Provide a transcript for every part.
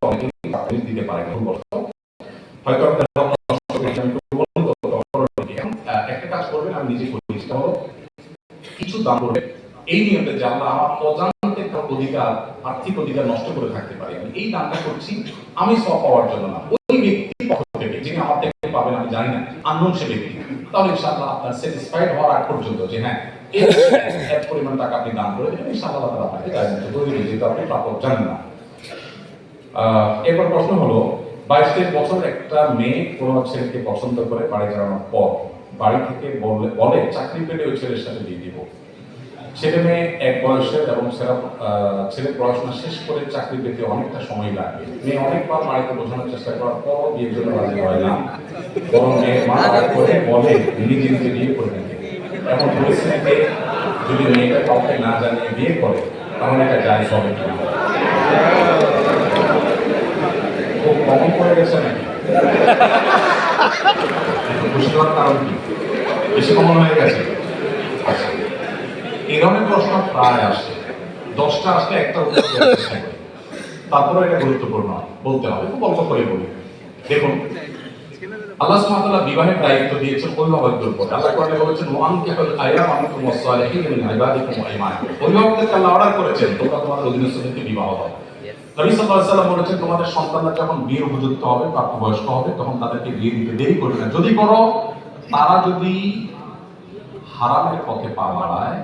অনেকেই দিতে পারে হয়তো একটা কাজ করবেন, আমি নিজে করি, সেটা হলো কিছু দান করবে এই নিয়মে যে আমরা আমার অজান্তে অধিকার, আর্থিক অধিকার নষ্ট করে থাকতে পারি। আমি এই দানটা করছি আমি সব পাওয়ার জন্য না, ওই ব্যক্তির পক্ষ থেকে যিনি আমার থেকে পাবেন আমি জানি না, আননোন সে ব্যক্তি, তাহলে ইনশাআল্লাহ আপনার স্যাটিসফাইড হওয়ার আগ পর্যন্ত যে হ্যাঁ এক পরিমাণ টাকা আপনি দান করে দেবেন, ইনশাআল্লাহ তাআলা আপনাকে জান্নাতে করে দিবেন, যেহেতু আপনি প্রাপক জানেন না। এরপর প্রশ্ন হলো 22-23 বছর একটা মেয়ে কোনো ছেলেকে পছন্দ করে বাড়ি যাওয়ার পর বাড়ি থেকে বলে চাকরি পেলে ওই ছেলের সাথে বিয়ে দিব। ছেলে মেয়ে এক বয়সের এবং ছেলে পড়াশোনা শেষ করে চাকরি পেতে অনেকটা সময় লাগে। মেয়ে অনেকবার বাড়িতে বোঝানোর চেষ্টা করার পর বিয়ের জন্য রাজি হয় না, বরং মেয়ের মা করে বলে নিজে নিজে বিয়ে করে নিতে। এমন পরিস্থিতিতে যদি মেয়েটা কাউকে না জানিয়ে বিয়ে করে তাহলে এটা জায়েজ হবে কিনা? খুব কমন করে গেছে নাকি? খুশি হওয়ার কারণ কি? বেশি কমন হয়ে গেছে? এই ধরনের প্রশ্ন প্রায় আসে, 10টা আসলে একটা উত্তর তারপরে এটা গুরুত্বপূর্ণ বলতে হবে, খুব অল্প করে বলি। দেখুন, আল্লাহ সুবহানাহু ওয়া তাআলা বিবাহের দায়িত্ব দিয়েছেন অভিভাবকদের উপর। আল্লাহ কোরআনে বলেছেন ওয়ানকিহুল আয়ামা মিনকুম ওয়াস-সালিহিন মিন ইবাদিকুম ওয়া ইমানিকুম। অভিভাবকদেরকে আল্লাহ অর্ডার করেছেন তোমরা তোমাদের অধীনস্থদেরকে বিবাহ দাও। নবী সাল্লাল্লাহু আলাইহি ওয়াসাল্লাম বলেছেন তোমাদের সন্তানরা যখন বিয়ের উপযুক্ত হবে, প্রাপ্তবয়স্ক হবে, তখন তাদেরকে বিয়ে দিতে দেরি করবে না। যদি করো, তারা যদি হারামের পথে পা বাড়ায়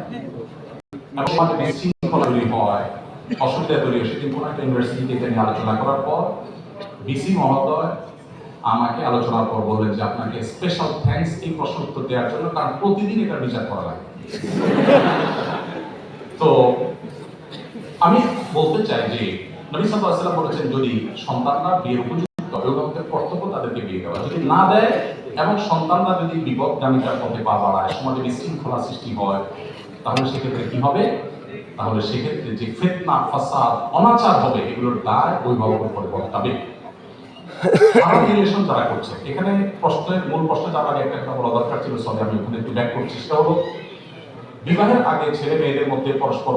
এবং আমাদের বিশৃঙ্খলা তৈরি হয়, অসুবিধা তৈরি হয়, সেদিন কোনো একটা ইউনিভার্সিটিতে এটা নিয়ে আলোচনা করার পর বিসি মহোদয় আমাকে আলোচনার পর বললেন যে আপনাকে স্পেশাল থ্যাঙ্কস এই প্রশ্ন উত্তর দেওয়ার জন্য, কারণ প্রতিদিন এটা বিচার করা লাগে। তো আমি বলতে চাই যে নবী সাল্লাল্লাহু আলাইহি ওয়াসাল্লাম বলেছেন যদি সন্তানরা বিয়ের উপযুক্ত, অভিভাবকদের কর্তব্য তাদেরকে বিয়ে দেওয়া। যদি না দেয় এবং সন্তানরা যদি বিপদগামিতার পথে পা বাড়ায়, সমাজে বিশৃঙ্খলা সৃষ্টি হয়, তাহলে সেক্ষেত্রে কি হবে? তাহলে সেক্ষেত্রে যে ফিতনা, ফাসাদ, অনাচার হবে, এগুলোর দায় অভিভাবকের উপরে বর্তাবে। রিলেশন যারা করছে, এখানে মূল প্রশ্ন যাওয়ার আগে একটা কথা বলা দরকার ছিল, সরি আমি ওখানে একটু ব্যাক করছি। সেটা হলো বিবাহের আগে ছেলে মেয়েদের মধ্যে পরস্পর